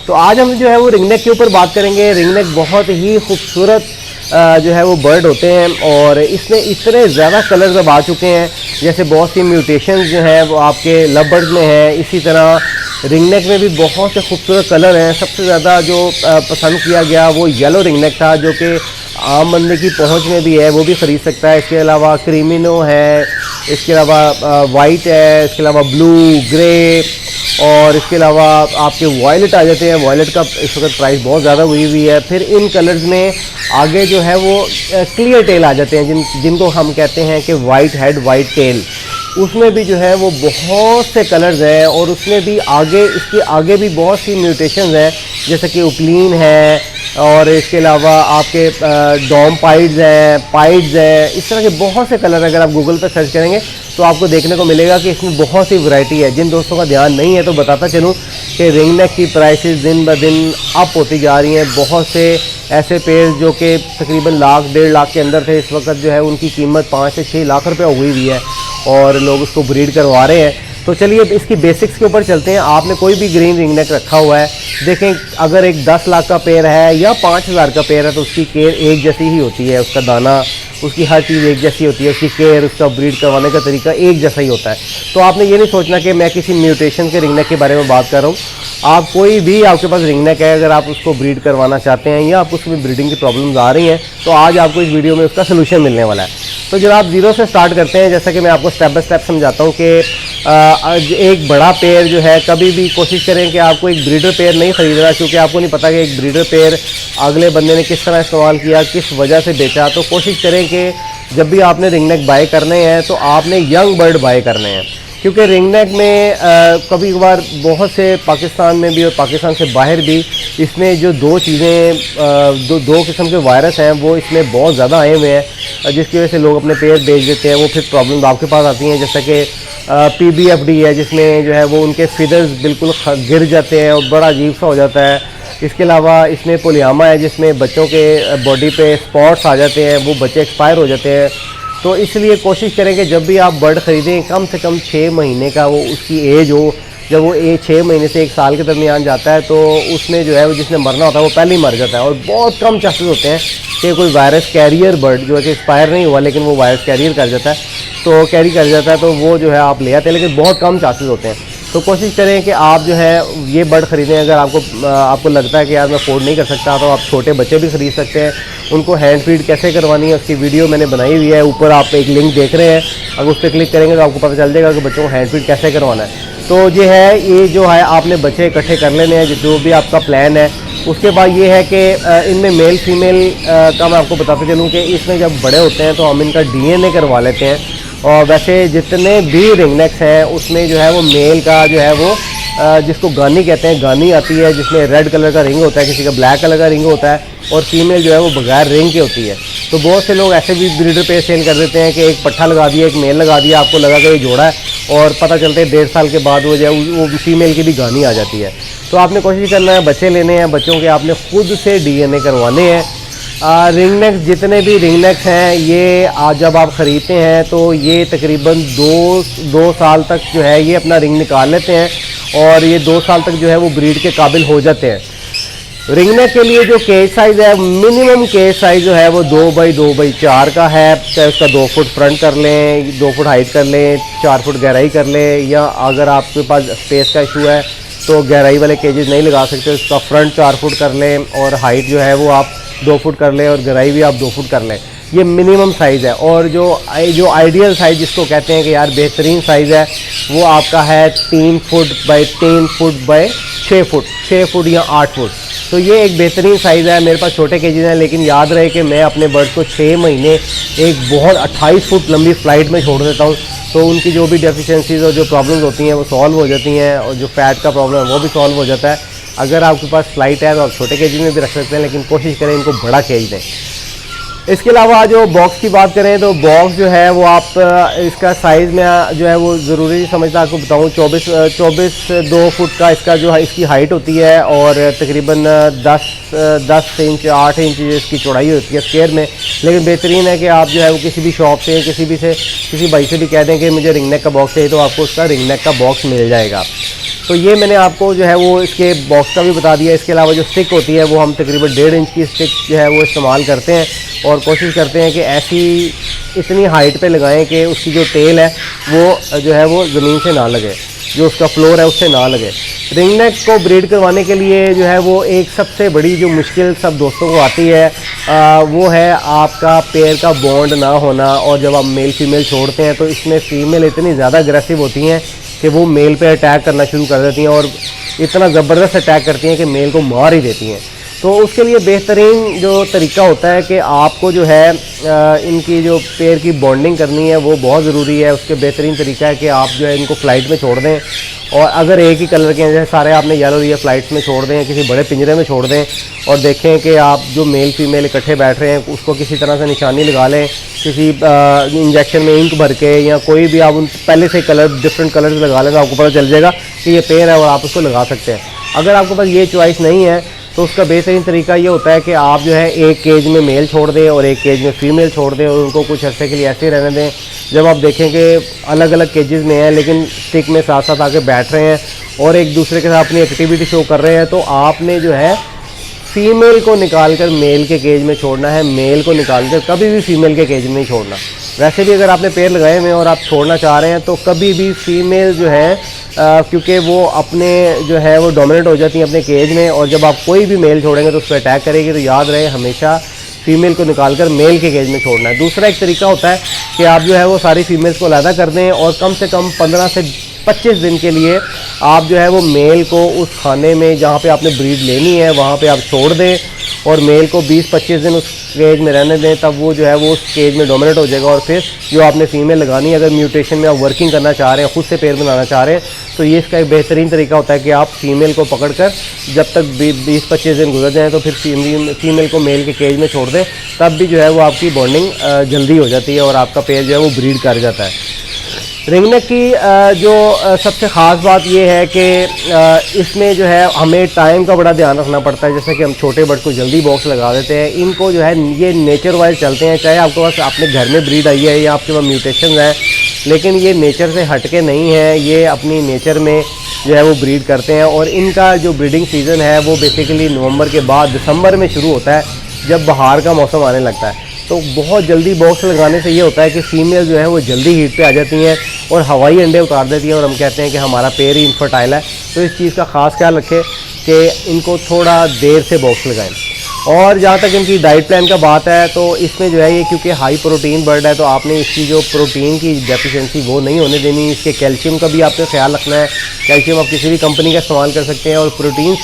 तो आज हम जो है वो रिंग नेक के ऊपर बात करेंगे। रिंग नेक बहुत ही खूबसूरत जो है वो बर्ड होते हैं और इसमें इतने ज़्यादा कलर्स अब आ चुके हैं, जैसे बहुत सी म्यूटेशंस जो हैं वो आपके लव बर्ड में है। इसी तरह रिंग नेक में भी बहुत से खूबसूरत कलर हैं। सबसे ज़्यादा जो पसंद किया गया वो येलो रिंग नेक था, जो कि आम बंदे की पहुंच में भी है, वो भी ख़रीद सकता है। इसके अलावा क्रीमिनो है, इसके अलावा वाइट है, इसके अलावा ब्लू, ग्रे और इसके अलावा आपके वॉयलेट आ जाते हैं। वॉयलेट का इस वक्त प्राइस बहुत ज़्यादा हुई है। फिर इन कलर्स में आगे जो है वो क्लियर टेल आ जाते हैं, जिनको हम कहते हैं कि वाइट हेड वाइट टेल। उसमें भी जो है वो बहुत से कलर्स हैं और उसमें भी आगे, इसके आगे भी बहुत सी म्यूटेशंस हैं, जैसे कि उपलीन है और इसके अलावा आपके डॉम पाइड्स हैं, पाइड्स हैं। इस तरह के बहुत से कलर अगर आप गूगल पर सर्च करेंगे तो आपको देखने को मिलेगा कि इसमें बहुत सी वैरायटी है। जिन दोस्तों का ध्यान नहीं है तो बताता चलूँ कि रिंग नेक की प्राइसेस दिन ब दिन अप होती जा रही हैं। बहुत से ऐसे पेड़ जो कि तकरीबन लाख 1.5 लाख के अंदर थे, इस वक्त जो है उनकी कीमत 5 से 6 लाख रुपये हुई है और लोग उसको ब्रीड करवा रहे हैं। तो चलिए इसकी बेसिक्स के ऊपर चलते हैं। आपने कोई भी ग्रीन रिंग नेक रखा हुआ है, देखें अगर एक 10 लाख का पेड़ है या 5,000 का पेड़ है तो उसकी केयर एक जैसी ही होती है। उसका दाना, उसकी हर चीज़ एक जैसी होती है, उसकी केयर, उसका ब्रीड करवाने का तरीका एक जैसा ही होता है। तो आपने ये नहीं सोचना कि मैं किसी म्यूटेशन के रिंग नेक के बारे में बात कर रहा हूँ। आप कोई भी, आपके पास रिंग नेक है, अगर आप उसको ब्रीड करवाना चाहते हैं या आपको उसमें ब्रीडिंग की प्रॉब्लम्स आ रही हैं तो आज आपको इस वीडियो में उसका सलूशन मिलने वाला है। तो जब आप ज़ीरो से स्टार्ट करते हैं, जैसा कि मैं आपको स्टेप बाय स्टेप समझाता हूँ कि एक बड़ा पेड़ जो है, कभी भी कोशिश करें कि आपको एक ब्रीडर पेड़ नहीं ख़रीदना, क्योंकि आपको नहीं पता कि एक ब्रीडर पेड़ अगले बंदे ने किस तरह इस्तेमाल किया, किस वजह से बेचा। तो कोशिश करें कि जब भी आपने रिंग नेक बाय करने हैं तो आपने यंग बर्ड बाय करने हैं, क्योंकि रिंग नेक में कभी कभार बहुत से पाकिस्तान में भी और पाकिस्तान से बाहर भी इसमें जो दो चीज़ें, दो किस्म के वायरस हैं वो इसमें बहुत ज़्यादा आए हुए हैं, जिसकी वजह से लोग अपने पेड़ बेच देते हैं। वो फिर प्रॉब्लम आपके पास आती हैं, जैसा कि PBFD है, जिसमें जो है वो उनके फिदर्स बिल्कुल गिर जाते हैं और बड़ा अजीब सा हो जाता है। इसके अलावा इसमें पोलियामा है, जिसमें बच्चों के बॉडी पे स्पॉट्स आ जाते हैं, वो बच्चे एक्सपायर हो जाते हैं। तो इसलिए कोशिश करें कि जब भी आप बर्ड ख़रीदें कम से कम 6 महीने का वो उसकी एज हो। जब वो 6 महीने से 1 साल के दरमियान जाता है तो उसमें जो है वो जिसने मरना होता है वो पहले ही मर जाता है और बहुत कम चांसेस होते हैं कि कोई वायरस कैरियर बर्ड जो है कि एक्सपायर नहीं हुआ लेकिन वो वायरस कैरियर कर जाता है, तो कैरी कर जाता है, तो वो जो है आप ले आते हैं, लेकिन बहुत कम चांसेस होते हैं। तो कोशिश करें कि आप जो है ये बर्ड ख़रीदें। अगर आपको लगता है कि यार मैं अफोर्ड नहीं कर सकता, तो आप छोटे बच्चे भी ख़रीद सकते हैं। उनको हैंड फीड कैसे करवानी है उसकी वीडियो मैंने बनाई हुई है, ऊपर आप एक लिंक देख रहे हैं, अगर उस पर क्लिक करेंगे तो आपको पता चल जाएगा कि बच्चों को हैंड फीड कैसे करवाना है। तो ये जो है आपने बच्चे इकट्ठे कर लेने हैं, जो भी आपका प्लान है। उसके बाद ये है कि इनमें मेल फीमेल का मैं आपको बताते चलूँ कि इसमें जब बड़े होते हैं तो हम इनका DNA करवा लेते हैं। और वैसे जितने भी रिंग नेक्स हैं उसमें जो है वो मेल का जो है वो जिसको गानी कहते हैं, गानी आती है, जिसमें रेड कलर का रिंग होता है, किसी का ब्लैक कलर का रिंग होता है, और फीमेल जो है वो बगैर रिंग की होती है। तो बहुत से लोग ऐसे भी ब्रीडर पे सेल कर देते हैं कि एक पट्ठा लगा दिया, एक मेल लगा दिया, आपको लगा कि ये जोड़ा है, और पता चलते 1.5 साल के बाद वो फीमेल की भी गानी आ जाती है। तो आपने कोशिश करना है, बच्चे लेने हैं, बच्चों के आपने खुद से DNA करवाने हैं। रिंग नेक्स, जितने भी रिंग नेक्स हैं ये आज जब आप ख़रीदते हैं तो ये तकरीबन 2 साल तक जो है ये अपना रिंग निकाल लेते हैं और ये 2 साल तक जो है वो ब्रीड के काबिल हो जाते हैं। रिंग नेक के लिए जो केज साइज़ है, मिनिमम केज साइज़ जो है वो 2x2x4 का है। चाहे उसका 2 फुट फ्रंट कर लें, 2 फुट हाइट कर लें, 4 फुट गहराई कर लें, या अगर आपके पास स्पेस का इशू है तो गहराई वाले केजेस नहीं लगा सकते, उसका फ्रंट 4 फुट कर लें और हाइट जो है वो आप 2 फुट कर लें और गहराई भी आप 2 फुट कर लें। ये मिनिमम साइज़ है। और जो आइडियल साइज़ जिसको कहते हैं कि यार बेहतरीन साइज़ है, वो आपका है 3 foot by 3 foot by 6 foot, 6 foot या 8 फुट। तो ये एक बेहतरीन साइज़ है। मेरे पास छोटे केजेस हैं, लेकिन याद रहे कि मैं अपने बर्ड को 6 महीने एक बहुत 28 फुट लंबी फ़्लाइट में छोड़ देता हूँ, तो उनकी जो भी डेफिशिएंसीज और जो प्रॉब्लम्स होती हैं वो सॉल्व हो जाती हैं, और जो फैट का प्रॉब्लम है वो भी सॉल्व हो जाता है। अगर आपके पास फ्लाइट है तो आप छोटे केज में भी रख सकते हैं, लेकिन कोशिश करें इनको बड़ा केज दें। इसके अलावा जो बॉक्स की बात करें तो बॉक्स जो है वो आप इसका साइज़ में जो है वो ज़रूरी समझता आपको बताऊँ, 24 2 फुट का इसका जो है इसकी हाइट होती है और तकरीबन 10 इंच 8 इंच इसकी चौड़ाई होती है स्क्वायर में। लेकिन बेहतरीन है कि आप जो है वो किसी भी शॉप से किसी भाई से भी कह दें कि मुझे रिंग नेक का बॉक्स चाहिए, तो आपको उसका रिंग नेक का बॉक्स मिल जाएगा। तो ये मैंने आपको जो है वो इसके बॉक्स का भी बता दिया। इसके अलावा जो स्टिक होती है वो हम तकरीबन 1.5 इंच की स्टिक जो है वो इस्तेमाल करते हैं और कोशिश करते हैं कि ऐसी इतनी हाइट पे लगाएं कि उसकी जो टेल है वो जो है वो ज़मीन से ना लगे, जो उसका फ्लोर है उससे ना लगे। रिंग नेक को ब्रीड करवाने के लिए जो है वो एक सबसे बड़ी जो मुश्किल सब दोस्तों को आती है वो है आपका पेयर का बॉन्ड ना होना। और जब आप मेल फीमेल छोड़ते हैं तो इसमें फ़ीमेल इतनी ज़्यादा अग्रेसिव होती हैं कि वो मेल पे अटैक करना शुरू कर देती हैं और इतना ज़बरदस्त अटैक करती हैं कि मेल को मार ही देती हैं। तो उसके लिए बेहतरीन जो तरीका होता है कि आपको जो है इनकी जो पेयर की बॉन्डिंग करनी है वो बहुत ज़रूरी है। उसके बेहतरीन तरीका है कि आप जो है इनको फ़्लाइट में छोड़ दें और अगर एक ही कलर के हैं जैसे सारे आपने येलो लिए फ़्लाइट्स में छोड़ दें, किसी बड़े पिंजरे में छोड़ दें और देखें कि आप जो मेल फीमेल इकट्ठे बैठ रहे हैं उसको किसी तरह से निशानी लगा लें, किसी इंजेक्शन में इंक भर के या कोई भी आप उन पहले से कलर डिफरेंट कलर्स लगा लें तो आपको पता चल जाएगा कि ये पेयर है और आप उसको लगा सकते हैं। अगर आपके पास ये चॉइस नहीं है तो उसका बेहतरीन तरीका ये होता है कि आप जो है एक केज में मेल छोड़ दें और एक केज में फ़ीमेल छोड़ दें और उनको कुछ अर्से के लिए ऐसे रहने दें। जब आप देखें कि अलग अलग केजेस में हैं लेकिन स्टिक में साथ साथ आके बैठ रहे हैं और एक दूसरे के साथ अपनी एक्टिविटी शो कर रहे हैं, तो आपने जो है फ़ीमेल को निकाल कर मेल के केज में छोड़ना है, मेल को निकाल कर कभी भी फ़ीमेल के केज में नहीं छोड़ना। वैसे भी अगर आपने पेयर लगाए हुए हैं और आप छोड़ना चाह रहे हैं तो कभी भी फ़ीमेल जो है क्योंकि वो अपने जो है वो डोमिनेट हो जाती हैं अपने केज में और जब आप कोई भी मेल छोड़ेंगे तो उस पर अटैक करेगी। तो याद रहे हमेशा फ़ीमेल को निकालकर मेल के केज में छोड़ना है। दूसरा एक तरीका होता है कि आप जो है वो सारी फीमेल्स को अलहदा कर दें और कम से कम 15 से 25 दिन के लिए आप जो है वो मेल को उस खाने में जहाँ पे आपने ब्रीड लेनी है वहाँ पे आप छोड़ दें और मेल को 20-25 दिन उस केज में रहने दें। तब वो जो है वो उस केज में डोमिनेट हो जाएगा और फिर जो आपने फीमेल लगानी है, अगर म्यूटेशन में आप वर्किंग करना चाह रहे हैं, खुद से पेयर बनाना चाह रहे हैं, तो ये इसका एक बेहतरीन तरीका होता है कि आप फीमेल को पकड़कर जब तक 20-25 दिन गुजर जाएँ तो फिर फीमेल को मेल के केज में छोड़ दें। तब भी जो है वो आपकी बॉन्डिंग जल्दी हो जाती है और आपका पेयर जो है वो ब्रीड कर जाता है। रिंग नेक की जो सबसे ख़ास बात यह है कि इसमें जो है हमें टाइम का बड़ा ध्यान रखना पड़ता है। जैसे कि हम छोटे बर्ड को जल्दी बॉक्स लगा देते हैं, इनको जो है ये नेचर वाइज चलते हैं, चाहे आपके पास अपने घर में ब्रीड आई है या आपके पास म्यूटेशन है, लेकिन ये नेचर से हटके नहीं है, ये अपनी नेचर में जो है वो ब्रीड करते हैं। और इनका जो ब्रीडिंग सीज़न है वो बेसिकली नवंबर के बाद दिसंबर में शुरू होता है जब बाहर का मौसम आने लगता है। तो बहुत जल्दी बॉक्स लगाने से ये होता है कि फ़ीमेल जो है वो जल्दी हीट पे आ जाती हैं और हवाई अंडे उतार देती हैं और हम कहते हैं कि हमारा पेयर ही इनफर्टाइल है। तो इस चीज़ का ख़ास ख्याल रखें कि इनको थोड़ा देर से बॉक्स लगाएं। और जहाँ तक इनकी डाइट प्लान का बात है तो इसमें जो है ये क्योंकि हाई प्रोटीन बर्ड है तो आपने इसकी जो प्रोटीन की डेफिशिएंसी वो नहीं होने देनी। इसके कैल्शियम का भी आपको ख्याल रखना है। कैल्शियम आप किसी भी कंपनी का इस्तेमाल कर सकते हैं और प्रोटीन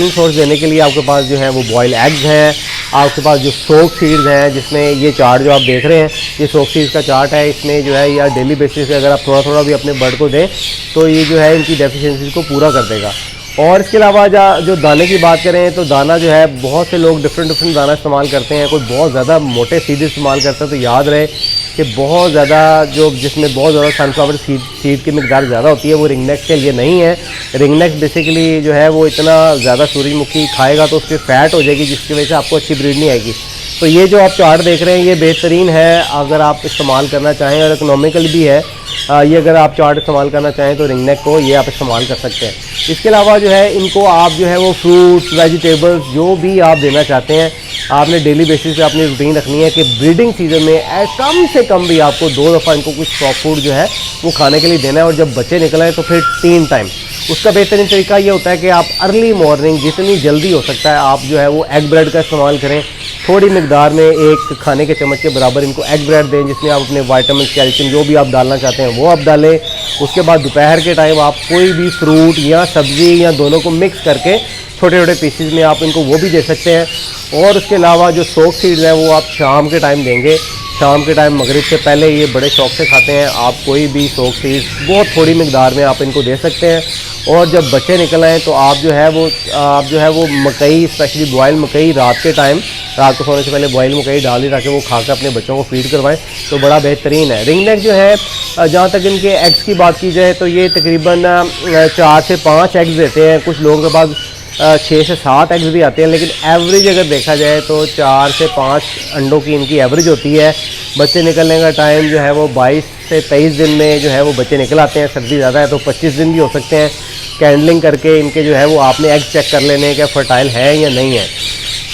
सोर्स देने के लिए आपके पास जो है वो बॉयल एग्स हैं, आपके पास जो सोक सीड्स हैं, जिसमें ये चार्ट जो आप देख रहे हैं ये सोक सीड्स का चार्ट है। इसमें जो है या डेली बेसिस पे अगर आप थोड़ा थोड़ा भी अपने बर्ड को दें तो ये जो है इनकी डेफिशिएंसी को पूरा कर देगा। और इसके अलावा जो दाने की बात करें तो दाना जो है बहुत से लोग डिफरेंट दाना इस्तेमाल करते हैं, कोई बहुत ज़्यादा मोटे सीधे इस्तेमाल करता है। तो याद रहे कि बहुत ज़्यादा जिसमें बहुत ज़्यादा सनफ्लावर सीड की मिकदार ज़्यादा होती है वो रिंग नेक के लिए नहीं है। रिंग नेक बेसिकली जो है वो इतना ज़्यादा सूरजमुखी खाएगा तो उसकी फैट हो जाएगी जिसकी वजह से आपको अच्छी ब्रीड नहीं आएगी। तो ये जो आप चार्ट देख रहे हैं ये बेहतरीन है अगर आप इस्तेमाल करना चाहें और इकोनॉमिकल भी है। ये अगर आप चार्ट इस्तेमाल करना चाहें तो रिंग नेक को ये आप इस्तेमाल कर सकते हैं। इसके अलावा जो है इनको आप जो है वो फ्रूट्स वेजिटेबल्स जो भी आप देना चाहते हैं आपने डेली बेसिस पे अपनी रूटीन रखनी है कि ब्रीडिंग सीजन में कम से कम भी आपको 2 दफ़ा इनको कुछ सॉफ्ट फूड जो है वो खाने के लिए देना है और जब बच्चे निकले तो फिर 3 टाइम। उसका बेहतरीन तरीका ये होता है कि आप अर्ली मॉर्निंग जितनी जल्दी हो सकता है आप जो है वो एग ब्रेड का इस्तेमाल करें। थोड़ी मिकदार में एक खाने के चम्मच के बराबर इनको एग ब्रेड दें जिसमें आप अपने विटामिन कैल्शियम जो भी आप डालना चाहते हैं वो आप डालें। उसके बाद दोपहर के टाइम आप कोई भी फ्रूट या सब्ज़ी या दोनों को मिक्स करके छोटे छोटे पीसेज में आप इनको वो भी दे सकते हैं। और उसके अलावा जो सोक सीड्स हैं वो आप शाम के टाइम देंगे। शाम के टाइम मगरिब से पहले ये बड़े शौक से खाते हैं। आप कोई भी सोक सीड्स बहुत थोड़ी मिकदार में आप इनको दे सकते हैं। और जब बच्चे निकल आएँ तो आप जो है वो मकई स्पेशली बॉयल मकई रात को सोने से पहले बॉयल मकई डाल दी ताकि वो खाकर अपने बच्चों को फीड करवाएं तो बड़ा बेहतरीन है। रिंग नेक जो है जहाँ तक इनके एग्स की बात की जाए तो ये तकरीबन 4 से 5 एग्स देते हैं। कुछ लोगों के पास 6 से 7 एग्स भी आते हैं, लेकिन एवरेज अगर देखा जाए तो 4 से 5 अंडों की इनकी एवरेज होती है। बच्चे निकलने का टाइम जो है वो 22 से 23 दिन में जो है वो बच्चे निकल आते हैं। सर्दी ज़्यादा है तो 25 दिन भी हो सकते हैं। कैंडलिंग करके इनके जो है वो आपने एग चेक कर लेने हैं कि फर्टाइल है या नहीं है।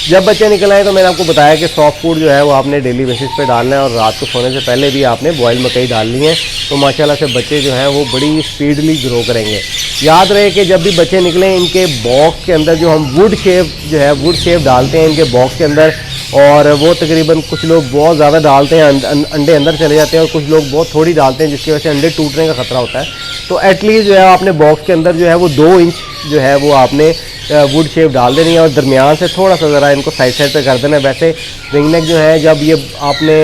जब बच्चे निकल आए तो मैंने आपको बताया कि सॉफ्ट फूड जो है वो आपने डेली बेसिस पे डालना है और रात को सोने से पहले भी आपने बॉयल मकई डालनी है। तो माशाल्लाह से बच्चे जो हैं वो बड़ी स्पीडली ग्रो करेंगे। याद रहे कि जब भी बच्चे निकलें इनके बॉक्स के अंदर जो हम वुड शेप डालते हैं इनके बॉक्स के अंदर, और वो तकरीबन कुछ लोग बहुत ज़्यादा डालते हैं, अंडे अंदर चले जाते हैं, और कुछ लोग बहुत थोड़ी डालते हैं जिसकी वजह से अंडे टूटने का खतरा होता है। तो एटलीस्ट जो है आपने बॉक्स के अंदर जो है वो 2 इंच जो है वो आपने वुड शेप डाल देनी है और दरमियान से थोड़ा सा ज़रा इनको साइड पे कर देना है। वैसे रिंग नेक जो है जब ये आपने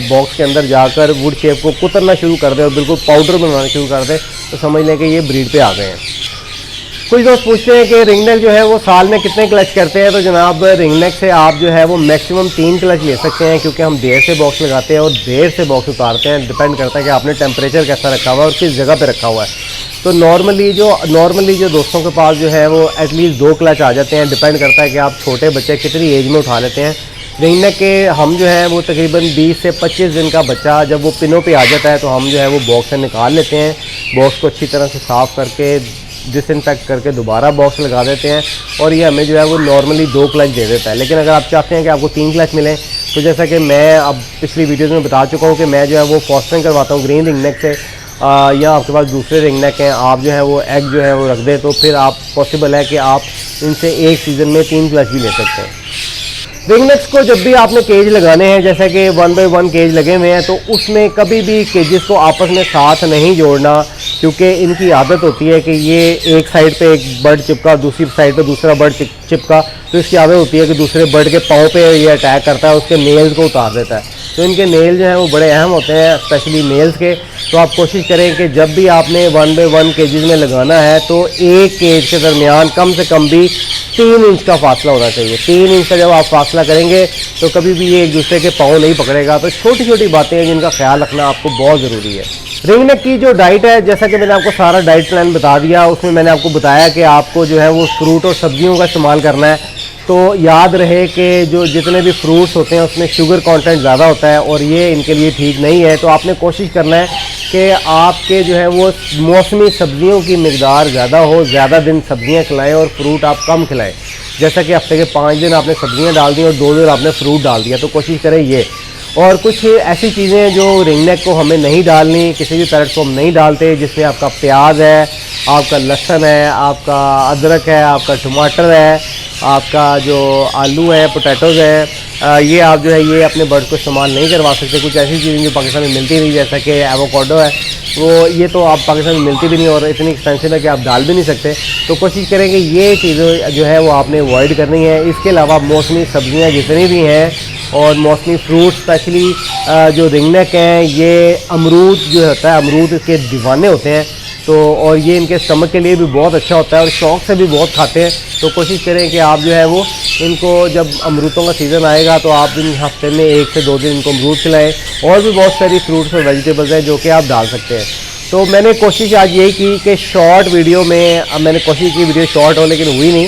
बॉक्स के अंदर जाकर वुड शेप को कुतरना शुरू कर दे और बिल्कुल पाउडर बनाना शुरू कर दे तो समझ लें कि ये ब्रीड पे आ गए हैं। कुछ दोस्त पूछते हैं कि रिंग नेक जो है वो साल में कितने क्लच करते हैं। तो जनाब रिंग नेक से आप जो है वो मैक्सिमम 3 क्लच ले सकते हैं, क्योंकि हम देर से बॉक्स लगाते हैं और देर से बॉक्स उतारते हैं। डिपेंड करता है कि आपने टेम्परेचर कैसा रखा हुआ है और किस जगह पे रखा हुआ है। तो नॉर्मली जो दोस्तों के पास जो है वो एटलीस्ट 2 क्लच आ जाते हैं। डिपेंड करता है कि आप छोटे बच्चे कितनी एज में उठा लेते हैं। रिंग नेक के हम जो है वो तकरीबन 20 से 25 दिन का बच्चा जब वो पिनों पे आ जाता है तो हम जो है वो बॉक्स से निकाल लेते हैं। बॉक्स को अच्छी तरह से साफ़ करके डिसइंफेक्ट करके दोबारा बॉक्स लगा देते हैं और ये हमें जो है वो नॉर्मली 2 क्लच दे देता है। लेकिन अगर आप चाहते हैं कि आपको 3 क्लच मिलें तो जैसा कि मैं अब पिछली वीडियोज़ में बता चुका हूँ कि मैं जो है वो फॉस्टरिंग करवाता हूँ ग्रीन रिंग नेक से, या आपके पास दूसरे रिंग नेक हैं, आप जो है वो एग जो है वो रख दें तो फिर आप पॉसिबल है कि आप इनसे एक सीज़न में 3 क्लच भी ले सकते हैं। रिंग नेक्स को जब भी आपने केज लगाने हैं, जैसे कि 1 बाय 1 केज लगे हुए हैं, तो उसमें कभी भी केजेस को आपस में साथ नहीं जोड़ना, क्योंकि इनकी आदत होती है कि ये एक साइड पे एक बर्ड चिपका, दूसरी साइड पे दूसरा बर्ड चिपका, तो इसकी आदत होती है कि दूसरे बर्ड के पाँव पे ये अटैक करता है, उसके नेल्स को उतार देता है। तो इनके नेल जो हैं वो बड़े अहम होते हैं, स्पेशली मेल्स के। तो आप कोशिश करें कि जब भी आपने 1 बाय 1 केजेस में लगाना है तो एक केज के दरमियान कम से कम भी 3 इंच का फासला होना चाहिए। 3 इंच का जब आप फासला करेंगे तो कभी भी ये एक दूसरे के पाँव नहीं पकड़ेगा। तो छोटी छोटी बातें हैं जिनका ख्याल रखना आपको बहुत ज़रूरी है। रिंग नेक की जो डाइट है, जैसा कि मैंने आपको सारा डाइट प्लान बता दिया, उसमें मैंने आपको बताया कि आपको जो है वो फ्रूट और सब्जियों का इस्तेमाल करना है। तो याद रहे कि जो जितने भी फ्रूट्स होते हैं उसमें शुगर कंटेंट ज़्यादा होता है और ये इनके लिए ठीक नहीं है। तो आपने कोशिश करना है कि आपके जो है वो मौसमी सब्जियों की मिकदार ज़्यादा हो, ज़्यादा दिन सब्जियां खिलाएं और फ्रूट आप कम खिलाएं। जैसा कि हफ्ते के 5 दिन आपने सब्जियां डाल दी और 2 दिन आपने फ्रूट डाल दिया, तो कोशिश करें ये। और कुछ ऐसी चीज़ें जो रिंग नेक को हमें नहीं डालनी, किसी भी पैरेट को हम नहीं डालते, जिसमें आपका प्याज है, आपका लहसुन है, आपका अदरक है, आपका टमाटर है, आपका जो आलू है, पोटैटोज़ है, ये आप जो है ये अपने बर्ड को इस्तेमाल नहीं करवा सकते। कुछ ऐसी चीज़ें जो पाकिस्तान में मिलती नहीं, जैसा कि एवोकाडो है, वो ये तो आप पाकिस्तान में मिलती भी नहीं और इतनी एक्सपेंसिव है कि आप डाल भी नहीं सकते। तो कोशिश करें कि ये चीज़ें जो है वो आपने अवॉइड करनी है। इसके अलावा मौसमी सब्जियां जितनी भी हैं और मौसमी फ्रूट, स्पेशली जो रिंग नेक हैं, ये अमरूद जो होता है, अमरूद के दीवाने होते हैं। तो और ये इनके स्टमक के लिए भी बहुत अच्छा होता है और शौक़ से भी बहुत खाते हैं। तो कोशिश करें कि आप जो है वो इनको जब अमरूदों का सीज़न आएगा तो आप इन हफ्ते में 1 से 2 दिन इनको अमरूद खिलाएं। और भी बहुत सारी फ्रूट्स और वेजिटेबल्स हैं जो कि आप डाल सकते हैं। तो मैंने कोशिश आज यही की कि शॉर्ट वीडियो में, अब मैंने कोशिश की वीडियो शॉर्ट हो लेकिन हुई नहीं,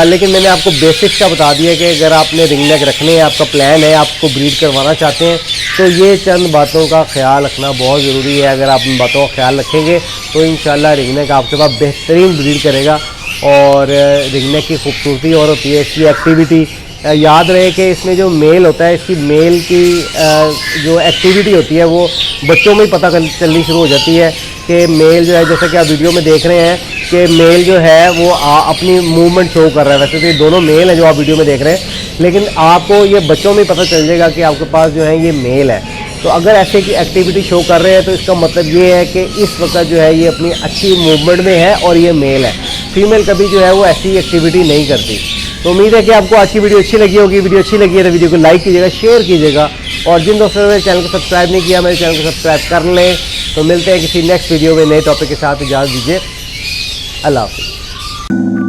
लेकिन मैंने आपको बेसिक्स का बता दिया कि अगर आपने रिंग नेक रखने हैं, आपका प्लान है, आपको ब्रीड करवाना चाहते हैं, तो ये चंद बातों का ख्याल रखना बहुत ज़रूरी है। अगर आप इन बातों का ख्याल रखेंगे तो इंशाल्लाह रिंग नेक आपके पास बेहतरीन ब्रीड करेगा। और रिंग नेक की खूबसूरती और होती है इसकी एक्टिविटी। याद रहे कि इसमें जो मेल होता है, इसकी मेल की जो एक्टिविटी होती है वो बच्चों में ही पता चलनी शुरू हो जाती है कि मेल जो है, जैसा कि आप वीडियो में देख रहे हैं कि मेल जो है वो अपनी मूवमेंट शो कर रहा है। वैसे तो ये दोनों मेल हैं जो आप वीडियो में देख रहे हैं, लेकिन आपको ये बच्चों में पता चल जाएगा कि आपके पास जो है ये मेल है। तो अगर ऐसे की एक्टिविटी शो कर रहे हैं तो इसका मतलब ये है कि इस वक्त जो है ये अपनी अच्छी मूवमेंट में है और ये मेल है। फीमेल कभी जो है वो ऐसी एक्टिविटी नहीं करती। तो उम्मीद है कि आपको आज की वीडियो अच्छी लगी होगी। वीडियो अच्छी लगी है तो वीडियो को लाइक कीजिएगा, शेयर कीजिएगा, और जिन दोस्तों ने मेरे चैनल को सब्सक्राइब नहीं किया, मेरे चैनल को सब्सक्राइब कर लें। तो मिलते हैं किसी नेक्स्ट वीडियो में नए टॉपिक के साथ। इजाज़त दीजिए, अल्लाह हाफ़िज़।